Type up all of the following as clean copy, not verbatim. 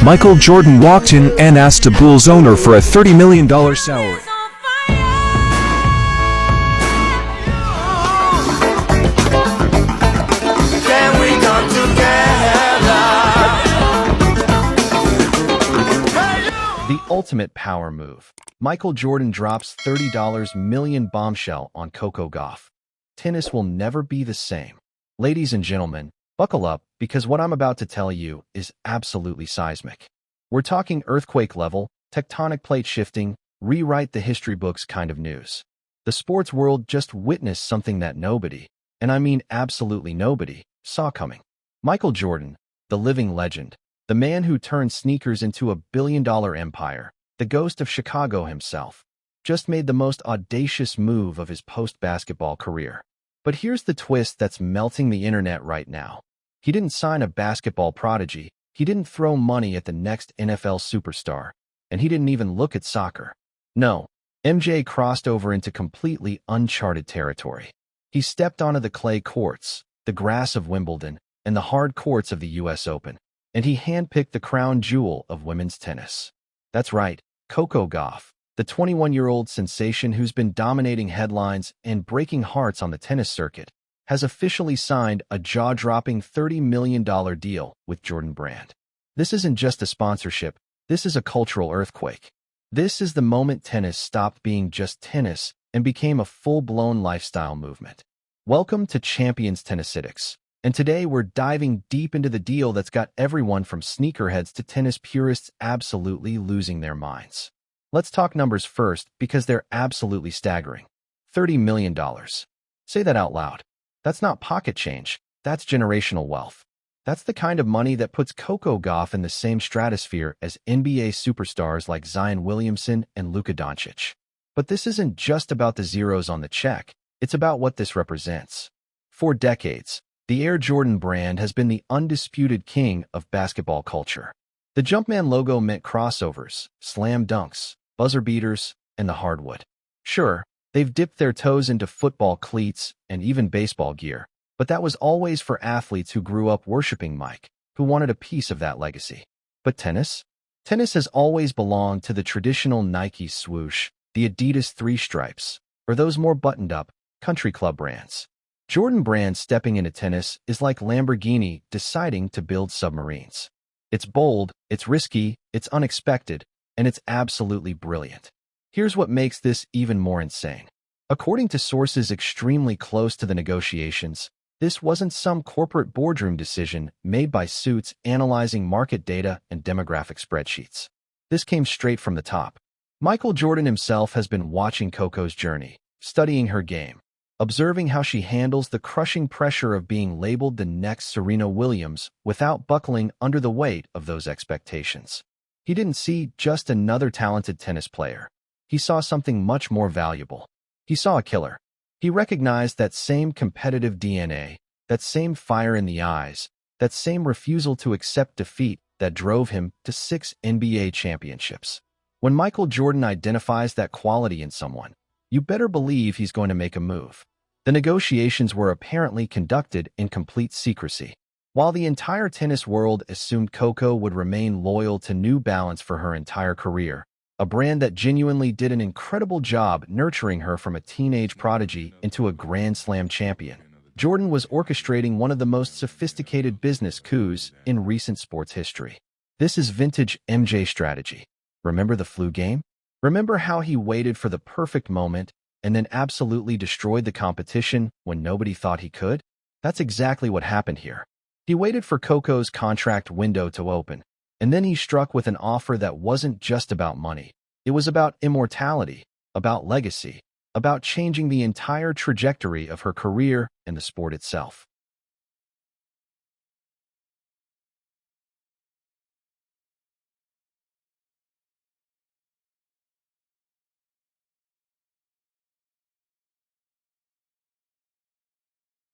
Michael Jordan walked in and asked a Bulls owner for a $30 million salary. The ultimate power move. Michael Jordan drops $30 million bombshell on Coco Gauff. Tennis will never be the same. Ladies and gentlemen, buckle up because what I'm about to tell you is absolutely seismic. We're talking earthquake level, tectonic plate shifting, rewrite the history books kind of news. The sports world just witnessed something that nobody, and I mean absolutely nobody, saw coming. Michael Jordan, the living legend, the man who turned sneakers into a billion-dollar empire, the ghost of Chicago himself, just made the most audacious move of his post-basketball career. But here's the twist that's melting the internet right now. He didn't sign a basketball prodigy, he didn't throw money at the next NFL superstar, and he didn't even look at soccer. No, MJ crossed over into completely uncharted territory. He stepped onto the clay courts, the grass of Wimbledon, and the hard courts of the US Open, and he handpicked the crown jewel of women's tennis. That's right, Coco Gauff, the 21-year-old sensation who's been dominating headlines and breaking hearts on the tennis circuit, has officially signed a jaw-dropping $30 million deal with Jordan Brand. This isn't just a sponsorship, this is a cultural earthquake. This is the moment tennis stopped being just tennis and became a full-blown lifestyle movement. Welcome to Champions Tennisistics. And today we're diving deep into the deal that's got everyone from sneakerheads to tennis purists absolutely losing their minds. Let's talk numbers first because they're absolutely staggering. $30 million. Say that out loud. That's not pocket change. That's generational wealth. That's the kind of money that puts Coco Gauff in the same stratosphere as NBA superstars like Zion Williamson and Luka Doncic. But this isn't just about the zeros on the check. It's about what this represents. For decades, the Air Jordan brand has been the undisputed king of basketball culture. The Jumpman logo meant crossovers, slam dunks, buzzer beaters, and the hardwood. Sure, they've dipped their toes into football cleats and even baseball gear, but that was always for athletes who grew up worshiping Mike, who wanted a piece of that legacy. But tennis? Tennis has always belonged to the traditional Nike swoosh, the Adidas three stripes, or those more buttoned-up, country club brands. Jordan Brand stepping into tennis is like Lamborghini deciding to build submarines. It's bold, it's risky, it's unexpected, and it's absolutely brilliant. Here's what makes this even more insane. According to sources extremely close to the negotiations, this wasn't some corporate boardroom decision made by suits analyzing market data and demographic spreadsheets. This came straight from the top. Michael Jordan himself has been watching Coco's journey, studying her game, observing how she handles the crushing pressure of being labeled the next Serena Williams without buckling under the weight of those expectations. He didn't see just another talented tennis player. He saw something much more valuable. He saw a killer. He recognized that same competitive DNA, that same fire in the eyes, that same refusal to accept defeat that drove him to 6 NBA championships. When Michael Jordan identifies that quality in someone, you better believe he's going to make a move. The negotiations were apparently conducted in complete secrecy. While the entire tennis world assumed Coco would remain loyal to New Balance for her entire career, a brand that genuinely did an incredible job nurturing her from a teenage prodigy into a Grand Slam champion, Jordan was orchestrating one of the most sophisticated business coups in recent sports history. This is vintage MJ strategy. Remember the flu game? Remember how he waited for the perfect moment and then absolutely destroyed the competition when nobody thought he could? That's exactly what happened here. He waited for Coco's contract window to open, and then he struck with an offer that wasn't just about money. It was about immortality, about legacy, about changing the entire trajectory of her career and the sport itself.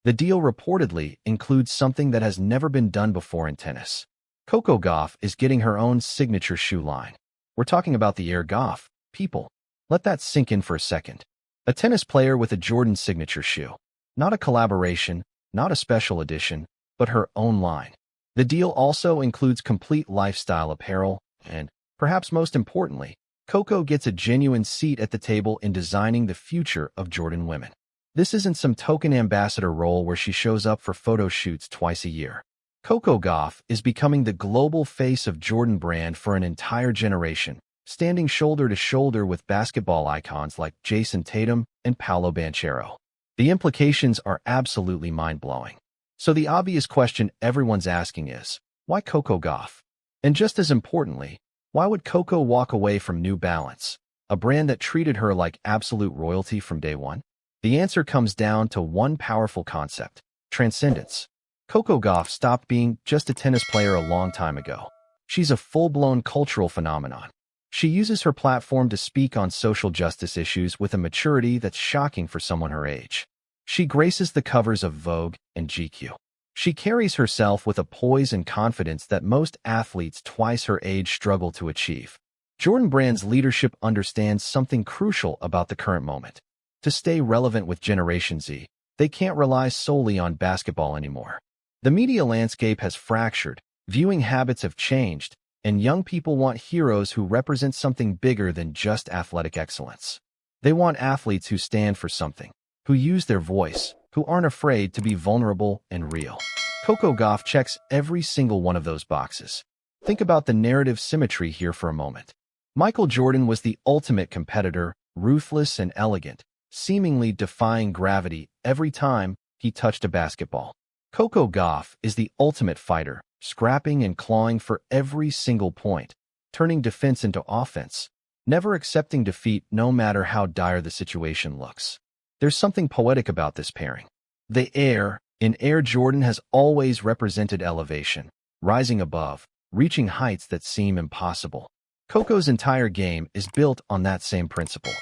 The deal reportedly includes something that has never been done before in tennis. Coco Gauff is getting her own signature shoe line. We're talking about the Air Gauff, people. Let that sink in for a second. A tennis player with a Jordan signature shoe. Not a collaboration, not a special edition, but her own line. The deal also includes complete lifestyle apparel, and, perhaps most importantly, Coco gets a genuine seat at the table in designing the future of Jordan women. This isn't some token ambassador role where she shows up for photo shoots twice a year. Coco Gauff is becoming the global face of Jordan brand for an entire generation, standing shoulder to shoulder with basketball icons like Jason Tatum and Paolo Banchero. The implications are absolutely mind-blowing. So the obvious question everyone's asking is, why Coco Gauff? And just as importantly, why would Coco walk away from New Balance, a brand that treated her like absolute royalty from day one? The answer comes down to one powerful concept: transcendence. Coco Gauff stopped being just a tennis player a long time ago. She's a full-blown cultural phenomenon. She uses her platform to speak on social justice issues with a maturity that's shocking for someone her age. She graces the covers of Vogue and GQ. She carries herself with a poise and confidence that most athletes twice her age struggle to achieve. Jordan Brand's leadership understands something crucial about the current moment. To stay relevant with Generation Z, they can't rely solely on basketball anymore. The media landscape has fractured, viewing habits have changed, and young people want heroes who represent something bigger than just athletic excellence. They want athletes who stand for something, who use their voice, who aren't afraid to be vulnerable and real. Coco Gauff checks every single one of those boxes. Think about the narrative symmetry here for a moment. Michael Jordan was the ultimate competitor, ruthless and elegant, seemingly defying gravity every time he touched a basketball. Coco Gauff is the ultimate fighter, scrapping and clawing for every single point, turning defense into offense, never accepting defeat no matter how dire the situation looks. There's something poetic about this pairing. In Air Jordan has always represented elevation, rising above, reaching heights that seem impossible. Coco's entire game is built on that same principle.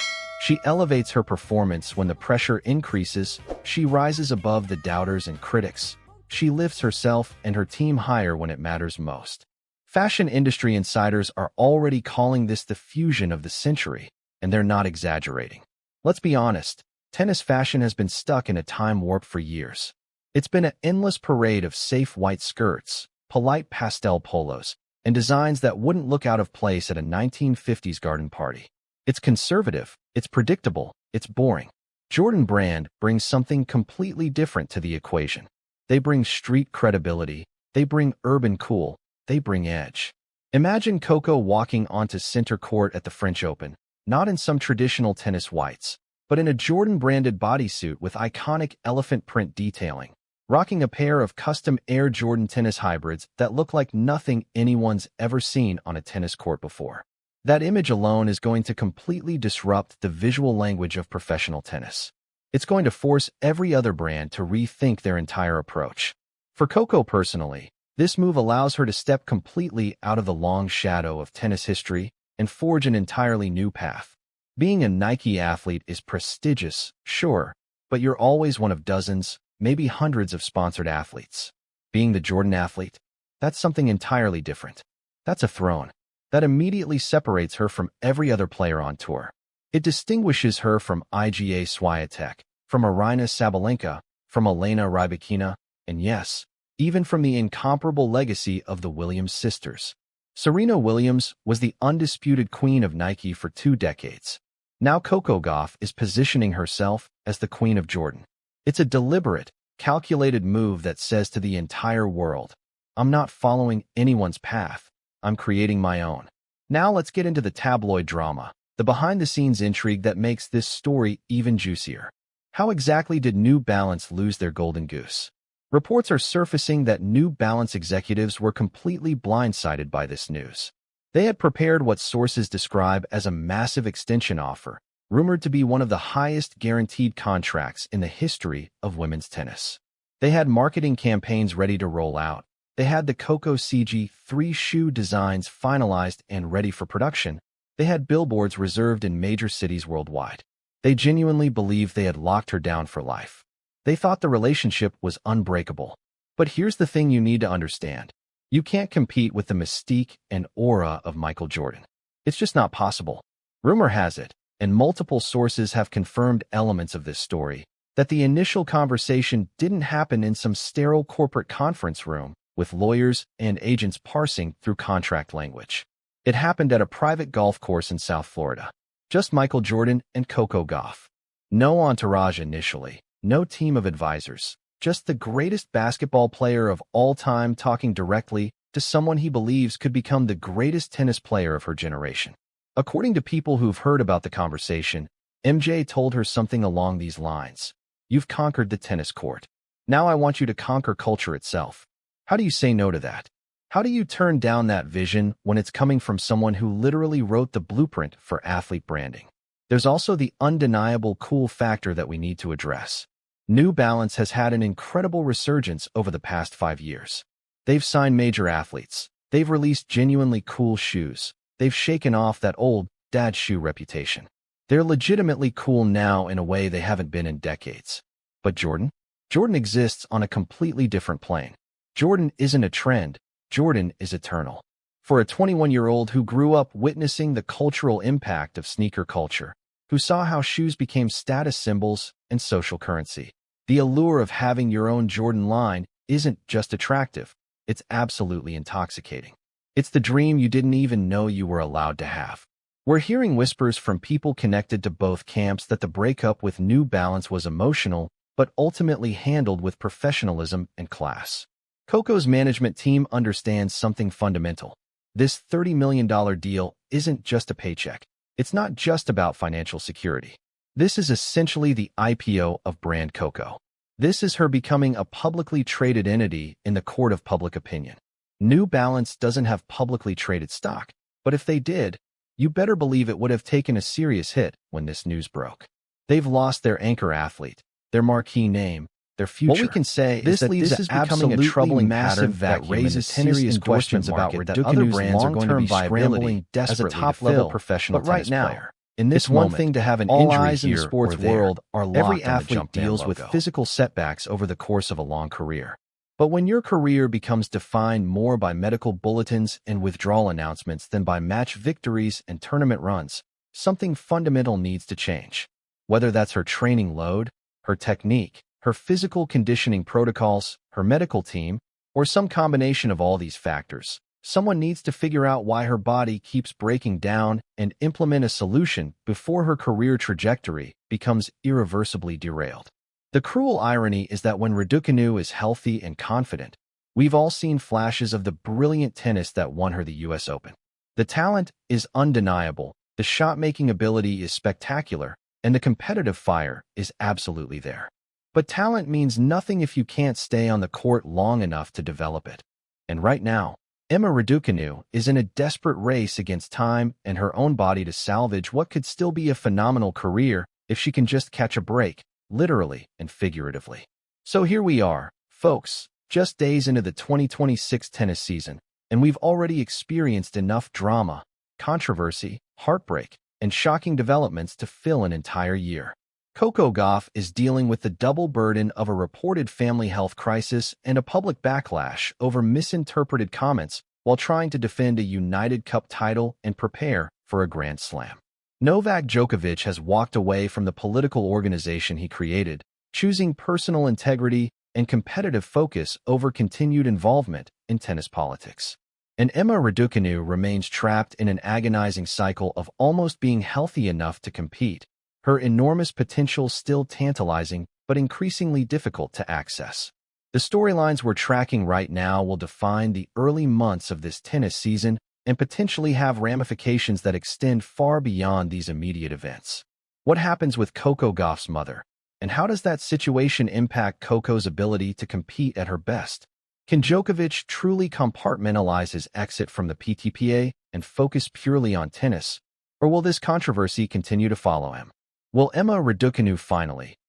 She elevates her performance when the pressure increases, she rises above the doubters and critics. She lifts herself and her team higher when it matters most. Fashion industry insiders are already calling this the fusion of the century, and they're not exaggerating. Let's be honest. Tennis fashion has been stuck in a time warp for years. It's been an endless parade of safe white skirts, polite pastel polos, and designs that wouldn't look out of place at a 1950s garden party. It's conservative, it's predictable, it's boring. Jordan Brand brings something completely different to the equation. They bring street credibility, they bring urban cool, they bring edge. Imagine Coco walking onto center court at the French Open, not in some traditional tennis whites, but in a Jordan-branded bodysuit with iconic elephant print detailing, rocking a pair of custom Air Jordan tennis hybrids that look like nothing anyone's ever seen on a tennis court before. That image alone is going to completely disrupt the visual language of professional tennis. It's going to force every other brand to rethink their entire approach. For Coco personally, this move allows her to step completely out of the long shadow of tennis history and forge an entirely new path. Being a Nike athlete is prestigious, sure, but you're always one of dozens, maybe hundreds of sponsored athletes. Being the Jordan athlete, that's something entirely different. That's a throne. That immediately separates her from every other player on tour. It distinguishes her from Iga Swiatek, from Aryna Sabalenka, from Elena Rybakina, and yes, even from the incomparable legacy of the Williams sisters. Serena Williams was the undisputed queen of Nike for 2 decades. Now Coco Gauff is positioning herself as the Queen of Jordan. It's a deliberate, calculated move that says to the entire world, I'm not following anyone's path, I'm creating my own. Now let's get into the tabloid drama, the behind-the-scenes intrigue that makes this story even juicier. How exactly did New Balance lose their golden goose? Reports are surfacing that New Balance executives were completely blindsided by this news. They had prepared what sources describe as a massive extension offer, rumored to be one of the highest guaranteed contracts in the history of women's tennis. They had marketing campaigns ready to roll out. They had the Coco CG 3 shoe designs finalized and ready for production. They had billboards reserved in major cities worldwide. They genuinely believed they had locked her down for life. They thought the relationship was unbreakable. But here's the thing you need to understand. You can't compete with the mystique and aura of Michael Jordan. It's just not possible. Rumor has it, and multiple sources have confirmed elements of this story, that the initial conversation didn't happen in some sterile corporate conference room, with lawyers and agents parsing through contract language. It happened at a private golf course in South Florida. Just Michael Jordan and Coco Gauff. No entourage initially, no team of advisors, just the greatest basketball player of all time talking directly to someone he believes could become the greatest tennis player of her generation. According to people who've heard about the conversation, MJ told her something along these lines. "You've conquered the tennis court. Now I want you to conquer culture itself." How do you say no to that? How do you turn down that vision when it's coming from someone who literally wrote the blueprint for athlete branding? There's also the undeniable cool factor that we need to address. New Balance has had an incredible resurgence over the past 5 years. They've signed major athletes. They've released genuinely cool shoes. They've shaken off that old dad shoe reputation. They're legitimately cool now in a way they haven't been in decades. But Jordan? Jordan exists on a completely different plane. Jordan isn't a trend. Jordan is eternal. For a 21-year-old who grew up witnessing the cultural impact of sneaker culture, who saw how shoes became status symbols and social currency, the allure of having your own Jordan line isn't just attractive, it's absolutely intoxicating. It's the dream you didn't even know you were allowed to have. We're hearing whispers from people connected to both camps that the breakup with New Balance was emotional, but ultimately handled with professionalism and class. Coco's management team understands something fundamental. This $30 million deal isn't just a paycheck. It's not just about financial security. This is essentially the IPO of brand Coco. This is her becoming a publicly traded entity in the court of public opinion. New Balance doesn't have publicly traded stock, but if they did, you better believe it would have taken a serious hit when this news broke. They've lost their anchor athlete, their marquee name, their future. What we can say is that this is becoming a troubling massive that raises serious questions about where other brands are going to be scrambling desperately as a top-level professional tennis player. In this moment, one thing to have an all eyes in the sports world are locked. Every athlete deals with physical setbacks over the course of a long career. But when your career becomes defined more by medical bulletins and withdrawal announcements than by match victories and tournament runs, something fundamental needs to change. Whether that's her training load, her technique, her physical conditioning protocols, her medical team, or some combination of all these factors, someone needs to figure out why her body keeps breaking down and implement a solution before her career trajectory becomes irreversibly derailed. The cruel irony is that when Raducanu is healthy and confident, we've all seen flashes of the brilliant tennis that won her the US Open. The talent is undeniable, the shot-making ability is spectacular, and the competitive fire is absolutely there. But talent means nothing if you can't stay on the court long enough to develop it. And right now, Emma Raducanu is in a desperate race against time and her own body to salvage what could still be a phenomenal career if she can just catch a break, literally and figuratively. So here we are, folks, just days into the 2026 tennis season, and we've already experienced enough drama, controversy, heartbreak, and shocking developments to fill an entire year. Coco Gauff is dealing with the double burden of a reported family health crisis and a public backlash over misinterpreted comments while trying to defend a United Cup title and prepare for a Grand Slam. Novak Djokovic has walked away from the political organization he created, choosing personal integrity and competitive focus over continued involvement in tennis politics. And Emma Raducanu remains trapped in an agonizing cycle of almost being healthy enough to compete, her enormous potential still tantalizing but increasingly difficult to access. The storylines we're tracking right now will define the early months of this tennis season and potentially have ramifications that extend far beyond these immediate events. What happens with Coco Gauff's mother? And how does that situation impact Coco's ability to compete at her best? Can Djokovic truly compartmentalize his exit from the PTPA and focus purely on tennis? Or will this controversy continue to follow him? Will Emma Raducanu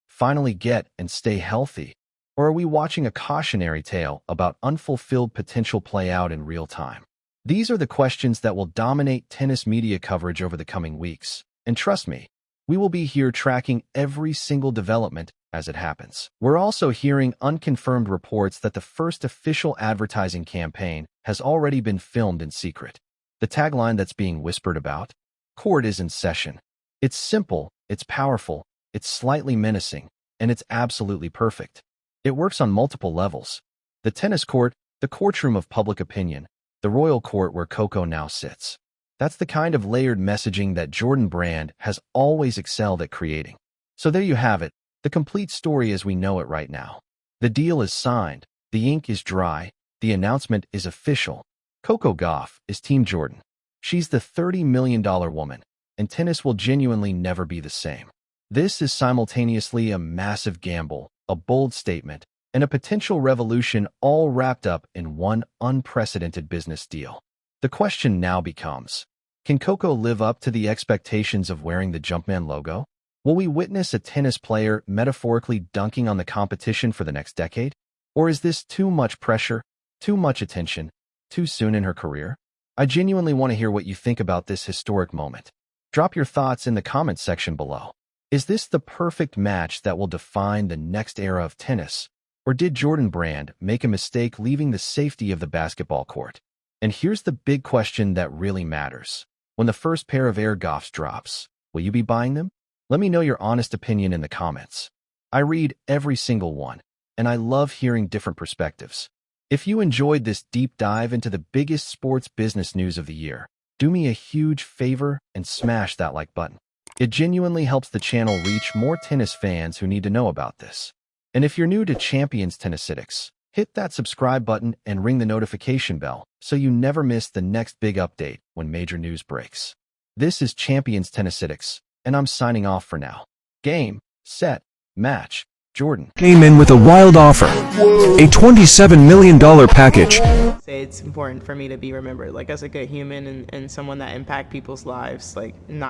finally get and stay healthy? Or are we watching a cautionary tale about unfulfilled potential play out in real time? These are the questions that will dominate tennis media coverage over the coming weeks. And trust me, we will be here tracking every single development as it happens. We're also hearing unconfirmed reports that the first official advertising campaign has already been filmed in secret. The tagline that's being whispered about? Court is in session. It's simple, it's powerful, it's slightly menacing, and it's absolutely perfect. It works on multiple levels. The tennis court The courtroom of public opinion, the royal court where Coco now sits. That's the kind of layered messaging that Jordan Brand has always excelled at creating. So there you have it, the complete story as we know it right now. The deal is signed, the ink is dry, the announcement is official. Coco Gauff is Team Jordan. She's the $30 million woman, and tennis will genuinely never be the same. This is simultaneously a massive gamble, a bold statement, and a potential revolution all wrapped up in one unprecedented business deal. The question now becomes, can Coco live up to the expectations of wearing the Jumpman logo? Will we witness a tennis player metaphorically dunking on the competition for the next decade? Or is this too much pressure, too much attention, too soon in her career? I genuinely want to hear what you think about this historic moment. Drop your thoughts in the comments section below. Is this the perfect match that will define the next era of tennis? Or did Jordan Brand make a mistake leaving the safety of the basketball court? And here's the big question that really matters. When the first pair of Air Goffs drops, will you be buying them? Let me know your honest opinion in the comments. I read every single one, and I love hearing different perspectives. If you enjoyed this deep dive into the biggest sports business news of the year, do me a huge favor and smash that like button. It genuinely helps the channel reach more tennis fans who need to know about this. And if you're new to Champions Tennisitics, hit that subscribe button and ring the notification bell so you never miss the next big update when major news breaks. This is Champions Tennisitics, and I'm signing off for now. Game, set, match. Jordan came in with a wild offer. A $27 million package. Say it's important for me to be remembered like as a good human and someone that impact people's lives, like not